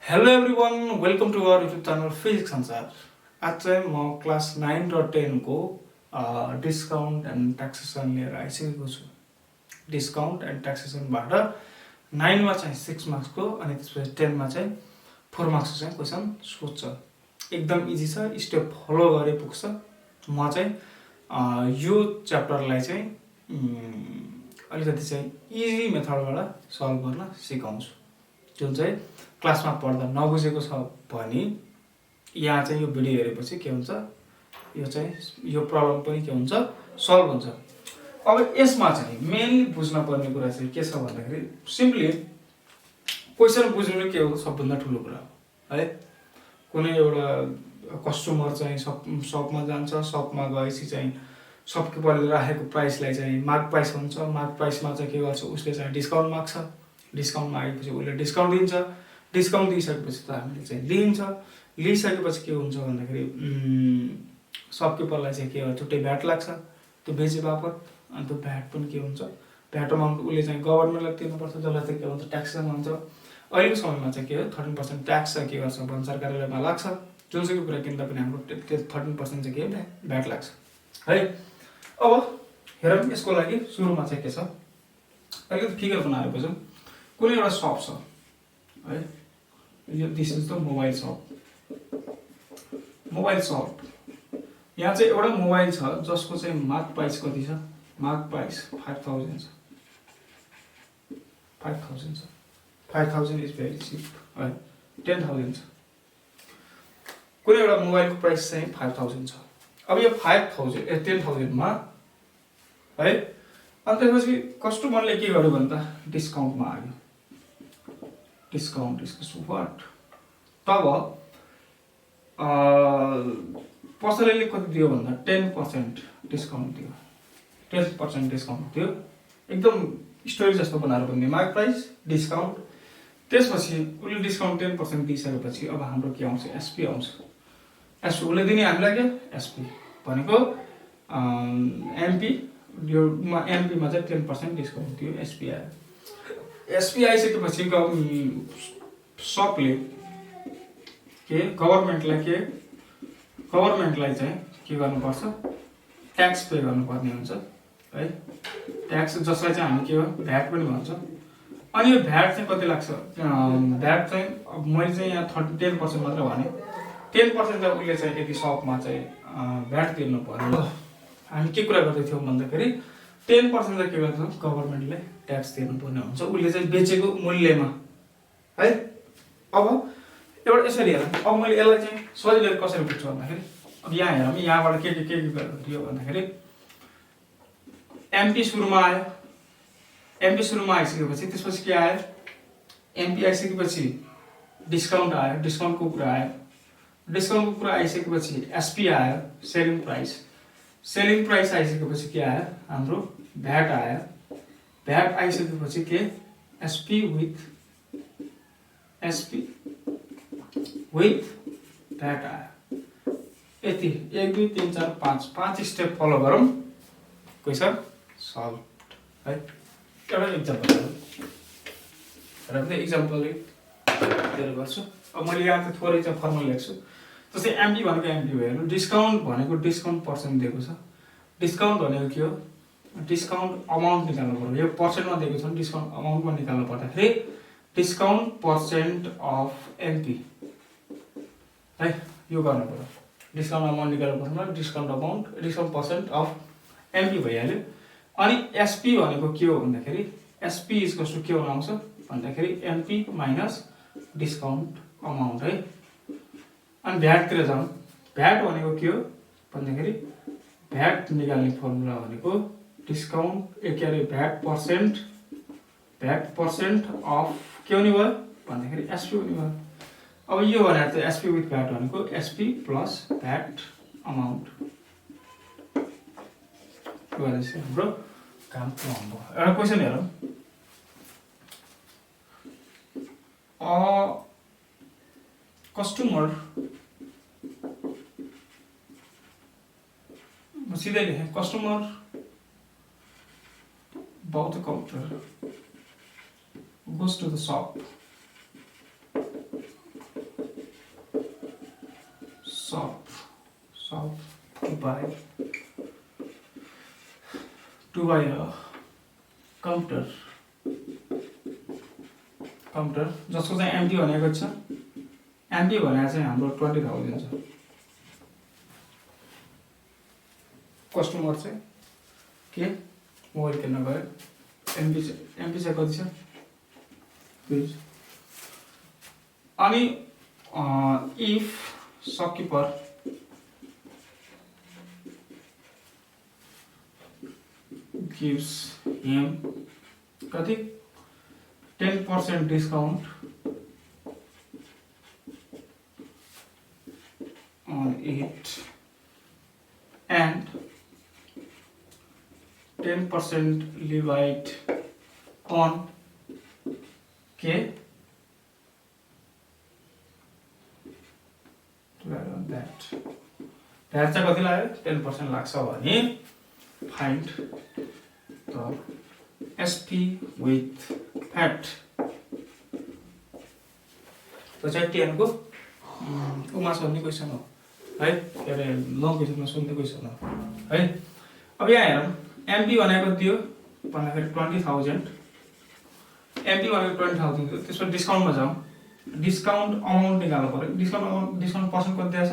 Hello everyone, welcome to our YouTube channel physics Sansar. आज चाहिँ म क्लास 9 र 10 को डिस्काउन्ट एन्ड ट्याक्सेसन लिएर आइसकेको छु। डिस्काउन्ट एन्ड ट्याक्सेसनबाट 9 मा चाहिँ 6 मार्क्सको अनि त्यसपछि 10 मा चाहिँ 4 मार्क्सको चाहिँ क्वेसन सोध्छ। एकदम इजी छ, स्टेप फलो गरे पुग्छ। म चाहिँ यो च्याप्टरलाई चाहिँ अलिकति चाहिँ इजी मेथडबाट सल्भ गर्न सिकाउँछु, जुन चाहिँ क्लासमा पढ्दा नबुझेको छ भने यहाँ चाहिँ यो भिडियो हेरेपछि के हुन्छ, यो प्रब्लम पनि के हुन्छ, सल्भ हुन्छ। अब यसमा चाहिँ मेनली बुझ्न पर्ने कुरा चाहिँ के छ भन्दाखेरि सिम्पली क्वेसन बुझ्नु के हो सबभन्दा ठुलो कुरा हो है। कुनै एउटा कस्टमर चाहिँ सपमा जान्छ, सपमा गएपछि चाहिँ सबको पहिला राखेको प्राइसलाई चाहिँ मार्क प्राइस हुन्छ। मार्क प्राइसमा चाहिँ के गर्छ, उसले चाहिँ डिस्काउन्ट माग्छ। डिस्काउन्ट मागेपछि उसले डिस्काउन्ट दिन्छ। डिस्काउन्ट दिइसकेपछि त हामीले चाहिँ लिन्छ। लिइसकेपछि के हुन्छ भन्दाखेरि सबको पहिला चाहिँ के हो, छुट्टै भ्याट लाग्छ त्यो बेचे बापत। अनि त्यो भ्याट पनि के हुन्छ, भ्याट अमाउन्ट उसले चाहिँ गभर्मेन्टलाई तिर्नुपर्छ, जसलाई चाहिँ के भन्छ ट्याक्सेसन भन्छ। अहिलेको समयमा चाहिँ के हो 13% ट्याक्स के गर्छ वन सरकारले लाग्छ। जुनसुकै कुरा किन्दा पनि हाम्रो 13% चाहिँ के भ्याट लाग्छ है। अब हेरौँ यसको लागि सुरुमा चाहिँ के छ, अलिकति फिगर बनाएर बुझौँ। कुनै एउटा सप छ है, यो this is the mobile shop. Mobile shop यहाँ चाहिँ एउटा मोबाइल छ जसको चाहिँ मार्क प्राइस कति छ, मार्क प्राइस 5000 छ। 5000 छ। 5000 इज भेरी चिप है। 10000 छ। कुनै एउटा मोबाइलको प्राइस चाहिँ 5000 छ। अब यो 10,000 मा है, अनि त्यसपछि कस्टमरले के गर्यो भने त डिस्काउन्टमा आयो। डिस्काउन्ट इज व्हाट, तब पसलेले कति दियो भन्दा 10% डिस्काउन्ट दियो। 10% डिस्काउन्ट दियो, एकदम स्टोरी जस्तो बनाएर भन्ने मार्क प्राइस डिस्काउन्ट। त्यसपछि उसले डिस्काउन्ट 10% दिइसकेपछि अब हाम्रो के आउँछ, एसपी आउँछ। एसपी उसले दिने हामीलाई के, एसपी भनेको एमपी, यो एमपीमा चाहिँ 10% डिस्काउन्ट दियो, एसपी आयो। एसपी आइसकेपछि सपले के गभर्मेन्टलाई चाहिँ के गर्नुपर्छ, ट्याक्स पे गर्नुपर्ने हुन्छ है। ट्याक्स जसलाई चाहिँ हामी के हो भ्याट पनि भन्छ। अनि यो भ्याट चाहिँ कति लाग्छ, भ्याट चाहिँ अब मैले चाहिँ यहाँ 10% मात्र भने 10% चाहिँ उसले चाहिँ यदि सपमा चाहिँ भ्याट तिर्नु पर्यो। हामी के कुरा गर्दै थियौँ भन्दाखेरि 10% चाहिँ के गर्छ, गभर्मेन्टले ट्याक्स तिर्नुपर्ने हुन्छ उसले चाहिँ बेचेको मूल्यमा है। अब एउटा यसरी हेरौँ, अब मैले यसलाई चाहिँ सजिलै कसरी बुझ्छु भन्दाखेरि अब यहाँ हेरौँ, यहाँबाट के गरियो भन्दाखेरि एमपी सुरुमा आयो। एमपी सुरुमा आइसकेपछि त्यसपछि के आयो, एमपी आइसकेपछि डिस्काउन्ट आयो, डिस्काउन्टको कुरा आयो। डिस्काउन्टको कुरा आइसकेपछि एसपी आयो, सेलिङ प्राइस। सेलिङ प्राइस आइसकेपछि के आयो, हाम्रो भ्याट आयो। भ्याट आइसकेपछि के, एसपी विथ भ्याट आयो। यति 1 2 3 4 5 स्टेप फलो गरौँ, क्वेसन सल्भ है। एउटा इक्जाम्पल र इक्जाम्पल लिएर गर्छु। अब मैले यहाँ चाहिँ थोरै चाहिँ फर्मुला लेख्छु। जस्तै एमपी भनेको एमपी भयो, डिस्काउन्ट भनेको डिस्काउन्ट पर्सेन्ट दिएको छ। डिस्काउन्ट भनेको के हो, डिस्काउन्ट अमाउन्ट निकाल्नु पर्यो। यो पर्सेन्टमा दिएको छ, डिस्काउन्ट अमाउन्टमा निकाल्नु पर्दाखेरि डिस्काउन्ट पर्सेन्ट अफ एमपी है, यो गर्नु पर्यो। डिस्काउन्ट अमाउन्ट निकाल्नु पर्छ, discount amount, discount percent of MP भइहाल्यो। अनि एसपी भनेको के हो भन्दाखेरि एसपी इजकल्स टु के हुन आउँछ भन्दाखेरि एमपी माइनस डिस्काउन्ट अमाउन्ट है। अनि भ्याटतिर जाउँ। भ्याट भनेको के हो भन्दाखेरि भ्याट निकाल्ने फर्मुला भनेको डिस्काउन्ट के अरे भ्याट पर्सेन्ट अफ के हुने भयो भन्दाखेरि एसपी हुने भयो। अब यो भनेर चाहिँ एसपी विथ भ्याट भनेको एसपी प्लस भ्याट अमाउन्ट गरेपछि हाम्रो काम पुरा भयो। एउटा क्वेसन हेरौँ। कस्टमर, म सिधै लेखेँ, customer bought a computer, goes to the shop sub to buy a counter जसको चाहिँ एमपी भनेको छ एमपी भनेको चाहिँ हाम्रो 20,000 छ कस्टमर चाहिँ के मोबाइल किन्न गयो एमपी चाहिँ कति छ अनि इफ शपकीपर gives him कति 10% discount on it and 10% levite on K that चाहिँ कति लाग्यो 10% लाग्छ भने find the SP with fat तो चाहिँ 10 को उमा सोध्ने क्वेसन हो है के अरे लङ क्वेसनमा सोध्ने क्वेसन हो है अब यहाँ हेरौँ एमपी भनेको दियो भन्दाखेरि 20,000 एमपी भनेको 20,000 थियो त्यसपछि डिस्काउन्टमा जाउँ डिस्काउन्ट अमाउन्ट निकाल्नु पर्यो डिस्काउन्ट पर्सेन्ट कति दिएछ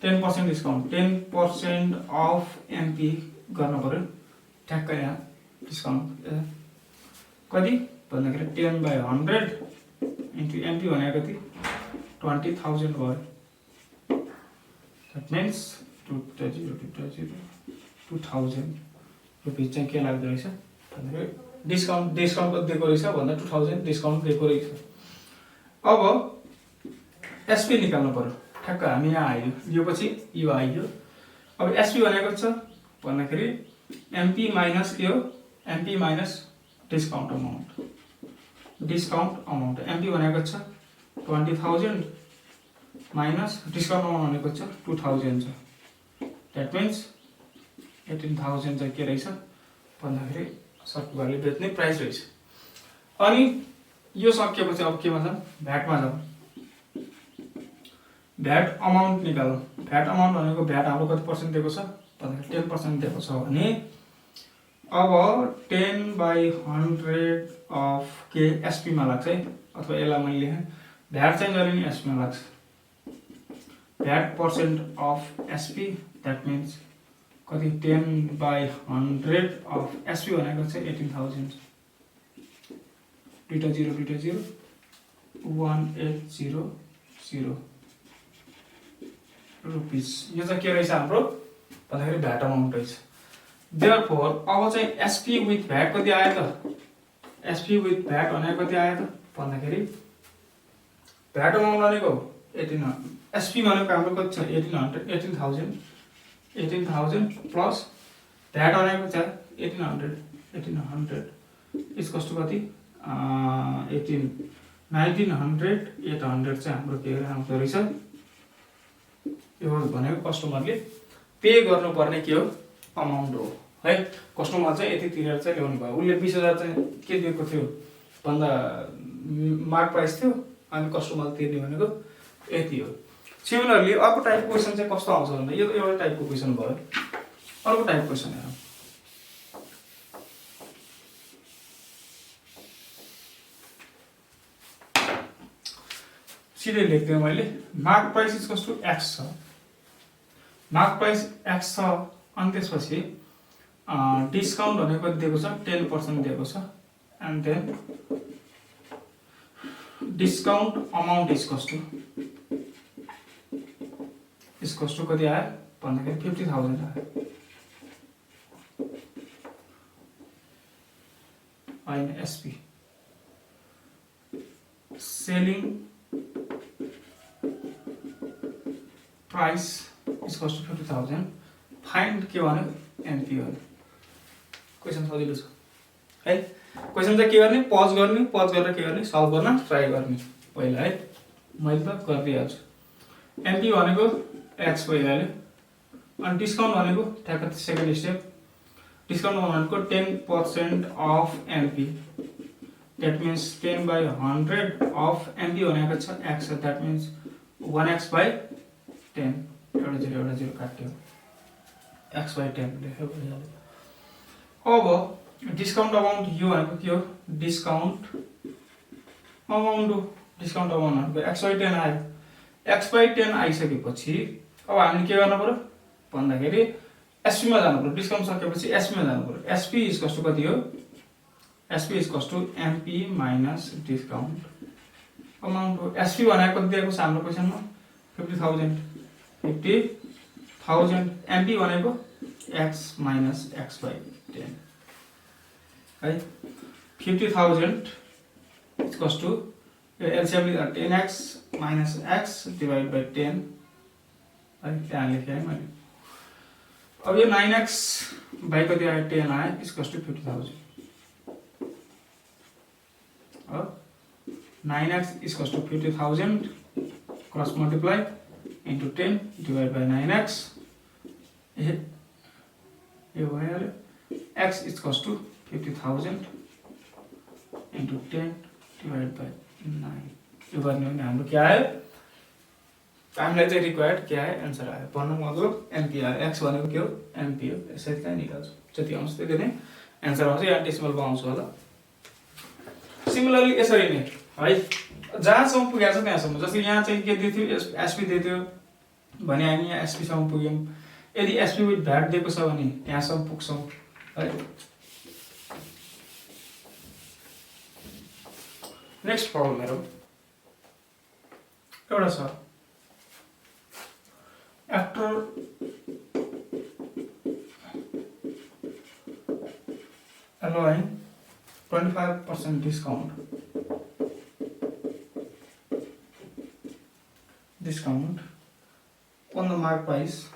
10% डिस्काउन्ट 10% अफ एमपी गर्नु पर्यो ठ्याक्कै यहाँ डिस्काउन्ट कति भन्दाखेरि 10/100 इन्टु एमपी भनेको कति 20,000 भयो द्याट मिन्स 2,000 रुपिस चाहिँ के लाग्दो रहेछ भन्दाखेरि डिस्काउन्ट कति दिएको रहेछ भन्दा 2,000 डिस्काउन्ट दिएको रहेछ अब एसपी निकाल्नु पर्यो ठ्याक्क हामी यहाँ आयो यो पछि यो आयो अब एसपी भनेको छ भन्दाखेरि एमपी माइनस यो MP minus discount amount MP भनेको छ 20,000 माइनस डिस्काउन्ट अमाउन्ट भनेको छ 2,000 छ द्याट मिन्स 18,000 चाहिँ के रहेछ भन्दाखेरि सपकीपरले बेच्ने प्राइस रहेछ अनि यो सकिएपछि अब केमा जाउँ भ्याटमा जाउँ भ्याट अमाउन्ट निकालौँ भ्याट अमाउन्ट भनेको भ्याट हाम्रो कति पर्सेन्ट दिएको छ भन्दाखेरि 10% दिएको छ भने अब 10/100 अफ के एसपी मा लाग्छ है अथवा यसलाई मैले लेखेँ भ्याट चाहिँ जहिले नि एसपी मा लाग्छ VAT percent of SP that means कति 10/100 अफ एसपी भनेको चाहिँ 18,000 दुईटा 0 1800 रुपिस यो चाहिँ के रहेछ हाम्रो भन्दाखेरि भ्याट अमाउन्ट रहेछ देयरफोर अब चाहिँ एसपी विथ भ्याट कति आयो त एसपी विथ भ्याट भनेको कति आयो त भन्दाखेरि भ्याट अमाउन्ट भनेको 1800 एसपी भनेको हाम्रो कति छ 18,000 प्लस भ्याट भनेको छ 1800 इक्वल्स टु कति 1900 800 चाहिँ हाम्रो के आउँदो रहेछ यो भनेको कस्टमरले पे गर्नुपर्ने के हो अमाउन्ट हो है कस्टमर चाहिँ यति तिरेर चाहिँ ल्याउनु भयो उसले 20,000 चाहिँ के दिएको थियो भन्दा मार्क प्राइस थियो अनि कस्टमरले तिर्ने भनेको यति हो सिमिलरली अर्को टाइपको क्वेसन चाहिँ कस्तो आउँछ भन्दा यो एउटा टाइपको क्वेसन भयो अर्को टाइपको क्वेसन हेरौँ सिधै लेख्दिएँ मैले mark price equals to x छ मार्क प्राइस एक्स छ अनि त्यसपछि डिस्काउन्ट भनेको कति दिएको छ 10% दिएको छ and then discount amount equals to कति आयो भन्दाखेरि 50,000 आयो होइन SP selling price equals to 50,000 find के भन्यो एमपी हो क्वेसन सजिलो छ है क्वेसन चाहिँ के गर्ने पज गरेर के गर्ने सल्भ गर्न ट्राई गर्ने पहिला है मैले त गरिदिइहाल्छु एमपी भनेको एक्स भइहाल्यो अनि डिस्काउन्ट भनेको ठ्याक्क सेकेन्ड स्टेप डिस्काउन्ट भनेको 10% of MP that means 10/100 of MP भनेको छ एक्स द्याट मिन्स 1x/10 10 एउटा 0 काट्यो x/10 लेख्यो भइहाल्यो। अब डिस्काउन्ट अमाउन्ट यो भनेको के हो डिस्काउन्ट अमाउन्ट भनेको x/10 आयो। x/10 आइसकेपछि अब हामीले के गर्नु पर्यो भन्दाखेरि SP मा जानु पर्यो। डिस्काउन्ट सकेपछि SP मा जानु पर्यो। SP कति हो SP MP minus discount amount हो। SP भनेको कति दिएको छ हाम्रो क्वेशनमा 50,000 MP भनेको x माइनस x/10 है। 50,000 LCM 10x minus x divide by 10 है त्यहाँ लेखेँ है मैले। अब यो 9x बाई कति आयो 10 आयो 50,000 9x 50,000 cross multiply into 10 divide by 9x यो भइहाल्यो। x 50,000 इन्टु 10 डिवाइड बाई 9 यो गर्ने भने हाम्रो के आयो हामीलाई चाहिँ रिक्वायर्ड के आयो एन्सर आयो। भन्नु मतलब एमपी आयो। x भनेको के हो एमपी हो। यसरी चाहिँ निकाल्छु जति आउँछ त्यति नै एन्सर आउँछ। यहाँ डेसिमलमा आउँछ होला। सिमिलरली यसरी नै है जहाँसम्म पुगेको छ त्यहाँसम्म। जस्तै यहाँ चाहिँ के दिएको थियो एसपी दिएको थियो भने हामी यहाँ एसपीसम्म पुग्यौँ। यदि एसपी विथ भ्याट दिएको छ भने यहाँसम्म पुग्छौँ है। नेक्स्ट प्रब्लम हेरौँ। एउटा छ after allowing 25% discount on the mark price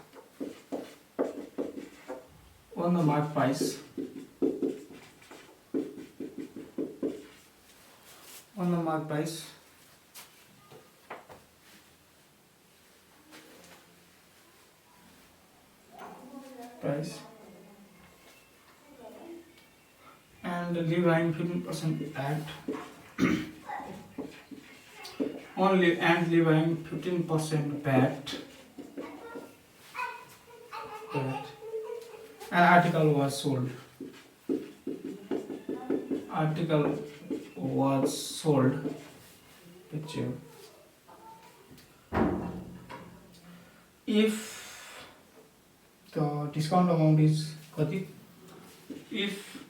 and levying 15% VAT only and levying 15% VAT an article was sold picture if the discount amount is kati if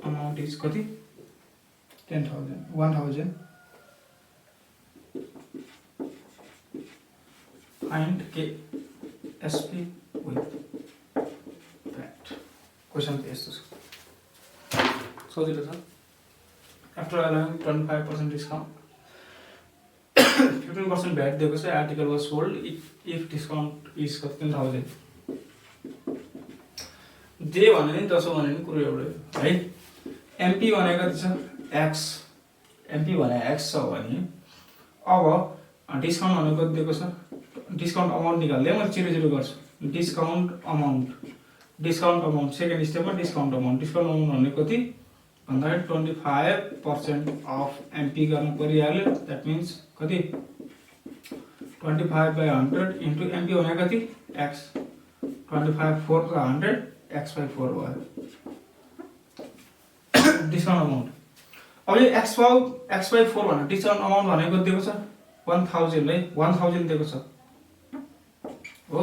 amount is kati 1,000 find KSP with that question is this so after allowing 25% discount 15% VAT दिएको छ article was sold if discount is 10,000 जे भने नि त्यसो भने नि कुरो एउटै है। एमपी भनेको कति छ x एमपी भने x छ भने अब डिस्काउन्ट भनेको कति दिएको छ डिस्काउन्ट अमाउन्ट निकाल्दै म 0 गर्छु। डिस्काउन्ट अमाउन्ट सेकेन्ड स्टेपमा डिस्काउन्ट अमाउन्ट भने कति भन्दाखेरि 25% अफ एमपी गर्नु परिहाल्यो। द्याट मिन्स कति 25/100 इन्टु एमपी भने कति x 25/4 x/4 भयो डिस्काउन्ट अमाउन्ट। अब यो x/4 भने डिस्काउन्ट अमाउन्ट भनेको दिएको छ 1000 है 1000 दिएको छ हो।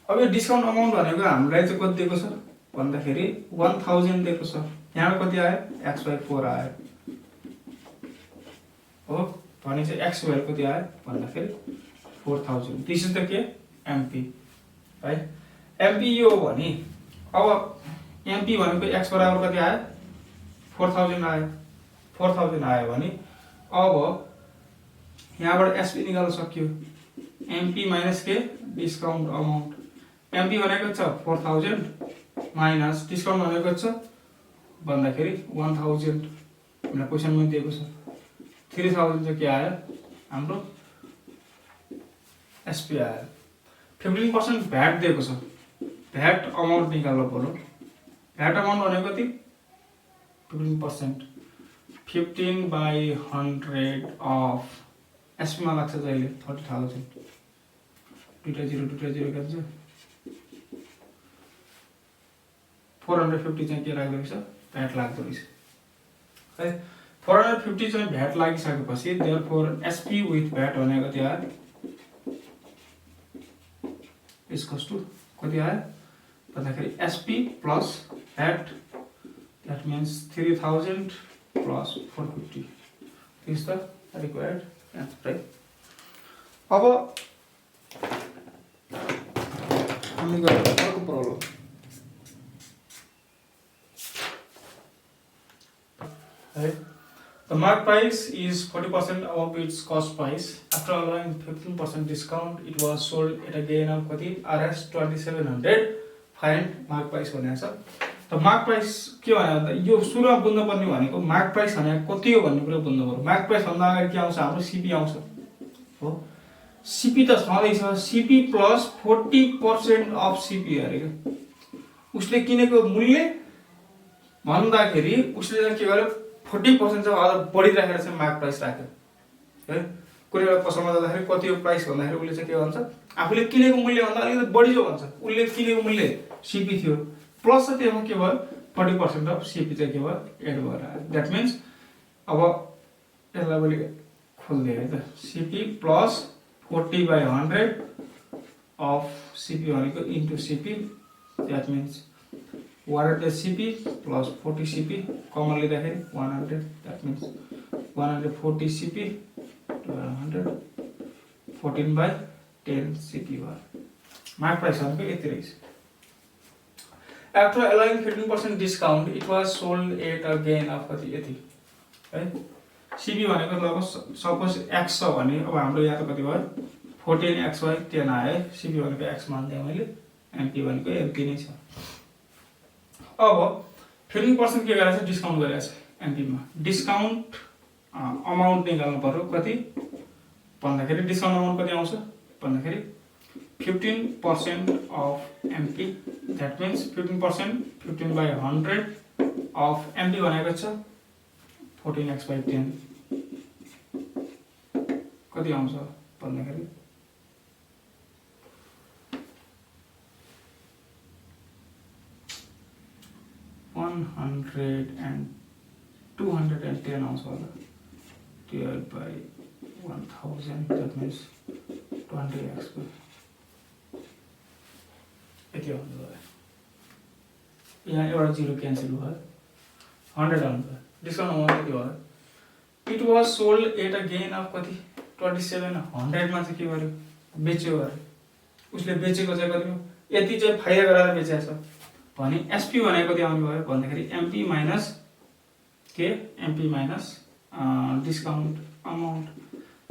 अब यो डिस्काउन्ट अमाउन्ट भनेको हामीलाई चाहिँ कति दिएको छ भन्दाखेरि 1000 दिएको छ। यहाँ कति आयो x/4 आयो हो भने चाहिँ x भ्यालु कति आयो भन्दाखेरि 4000। दिस इज द के एमपी है। एमपी यो भने अब एमपी भनेको x बराबर कति आयो 4000 आयो 4000 आयो भने अब यहाँबाट एसपी निकाल्न सक्यो। एमपी माइनस के डिस्काउन्ट अमाउन्ट एमपी भनेको छ 4000 माइनस डिस्काउन्ट भनेको छ भन्दाखेरि 1000 हामीलाई क्वेशनमा दिएको छ 3000 चाहिँ के आयो हाम्रो एसपी आयो। 15% भ्याट दिएको छ भ्याट अमाउन्ट निकाल्नु पर्यो। भ्याट अमाउन्ट भनेको कति 15% 15/100 अफ एसपी मा लाग्छ जहिले 30,000 दुईटा जिरो काट्छ 450 चाहिँ के लाग्दो रहेछ भ्याट लाग्दो रहेछ है 450 चाहिँ भ्याट लागिसकेपछि देयरफोर एसपी विथ भ्याट भनेको कति आयो इक्वल्स टु कति आयो भन्दाखेरि SP plus VAT that means 3000 plus 450 is the required answer right अब हामी गर्ने अर्को problem The mark price is 40% above its cost price. After allowing 15% discount, it was sold at a gain of Rs 2700. Find mark price भनेको छ। त mark price के भन्दा यो सुरुमा बुझ्नु पर्ने भनेको mark price भनेको कति हो भन्ने कुरा बुझ्नु पर्यो। mark price भन्दा अगाडि के आउँछ हाम्रो CP आउँछ हो। CP त छँदैछ CP plus 40% of CP अरे उसले किनेको मूल्य भन्दाखेरि उसले के गर्यो 40% चाहिँ अझ बढी राखेर चाहिँ मार्क प्राइस राख्यो है कुनै एउटा पसलमा जाँदाखेरि कति हो प्राइस भन्दाखेरि उसले चाहिँ के भन्छ आफूले किनेको मूल्य भन्दा अलिकति बढी जो भन्छ उसले किनेको मूल्य सीपी थियो प्लस चाहिँ त्यसमा के भयो 40% अफ सीपी चाहिँ के भयो एड भएर आयो दैट मीन्स अब यसलाई मैले खोल्दिए है त सीपी प्लस 40/100 अफ सीपी भनेको into CP that means 100 CP plus 40 CP commonly लेख्दाखेरि 100 that means 140 CP divided 100 14/10 CP भयो mark price भनेको यति रहेछ after allowing 15% discount it was sold at a gain of कति यति है CP भनेको लगभग सपोज x छ भने अब हाम्रो यहाँ त कति भयो 14x/10 आयो CP भनेको x मान्दै मैले MP भनेको MP नै छ अब 15% के गरेछ डिस्काउन्ट गरेछ एमपी मा डिस्काउन्ट अमाउन्ट निकाल्नु पर्यो कति भन्दाखेरि डिस्काउन्ट अमाउन्ट कति आउँछ भन्दाखेरि 15% of MP that means 15% 15/100 of MP भनेको छ 14x/10 कति आउँछ भन्दाखेरि 100 and 210 आउँछ होला divided by 1000 that means 20x यति आउँछ यहाँ एउटा जिरो क्यान्सल भयो 100 आउँछ डिस्काउन्ट अमाउन्ट कति भयो it was sold at a gain of कति 2700 मा चाहिँ के गर्यो बेच्यो अरे उसले बेचेको चाहिँ कति हो यति चाहिँ फाइदा गरेर बेचेछ भने एसपी भनेको कति आउनु भयो भन्दाखेरि एमपी माइनस के MP minus discount amount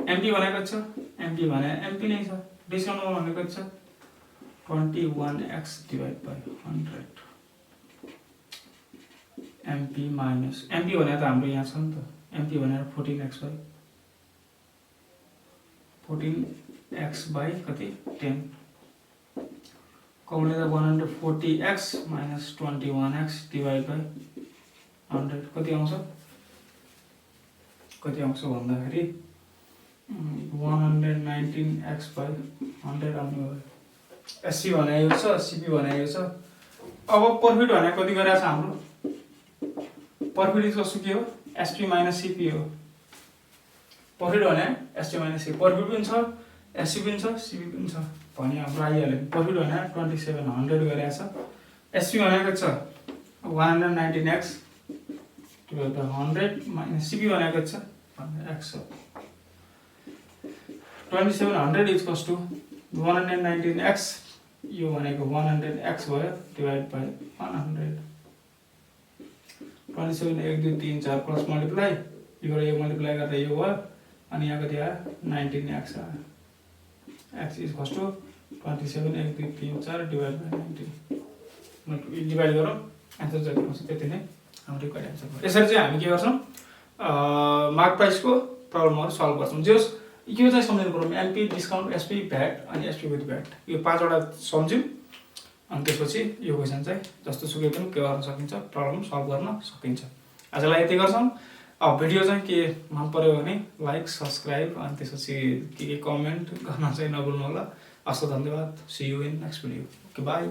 MP भनेको छ एमपी भने एमपी नै छ डिस्काउन्ट अमाउन्ट भनेको छ 21x divide by 100 MP minus MP भनेको त हाम्रो यहाँ छ नि त एमपी भनेको 14x बाइ कति 10 कमले त 140x minus 21x divided by 100 कति आउँछ भन्दाखेरि 119x by 100 आउने हो एससी भनेको छ सीपी भनेको छ अब प्रॉफिट भनेको कति गरेछ हाम्रो प्रॉफिट इज कस्तो के हो एसपी माइनस सीपी हो प्रॉफिट भने एसपी माइनस सीपी प्रॉफिट पनि छ एससी पनि छ सीपी पनि छ भने हाम्रो आइहाल्यो प्रॉफिट भने 2700 गरेछ एसपी भनेको छ 119x divided by 100 minus CP भनेको छ x 2700 is equals to 119x यो भनेको 100x भयो divided by 100 27 1 2 3 4 क्रस मल्टिप्लाई यो मल्टिप्लाई गर्दा यो भयो अनि यहाँ कति आयो 19x आयो x is equals to 27 1 2 3 4 divided by 19 divide गरौँ आन्सर जति आउँछ त्यति नै हाम्रो रिक्वायर्ड आन्सर हो यसरी चाहिँ हामी के गर्छौं मार्क प्राइसको प्रब्लमहरु सल्भ गर्छौं जस यो चाहिँ सम्झनु पर्यो एमपी डिस्काउन्ट एसपी भ्याट अनि एसपी विथ भ्याट यो पाँचवटा सम्झ्यौं अनि त्यसपछि यो क्वेशन चाहिँ जस्तो सुकै पनि के गर्न सकिन्छ प्रब्लम सल्भ गर्न सकिन्छ आजलाई यति गर्छौं भिडियो चाहिँ के मन पर्यो भने लाइक सब्सक्राइब अनि त्यसपछि के कमेन्ट गर्न चाहिँ नभुल्नु होला। हस्, धन्यवाद। See you in next video. Okay, by.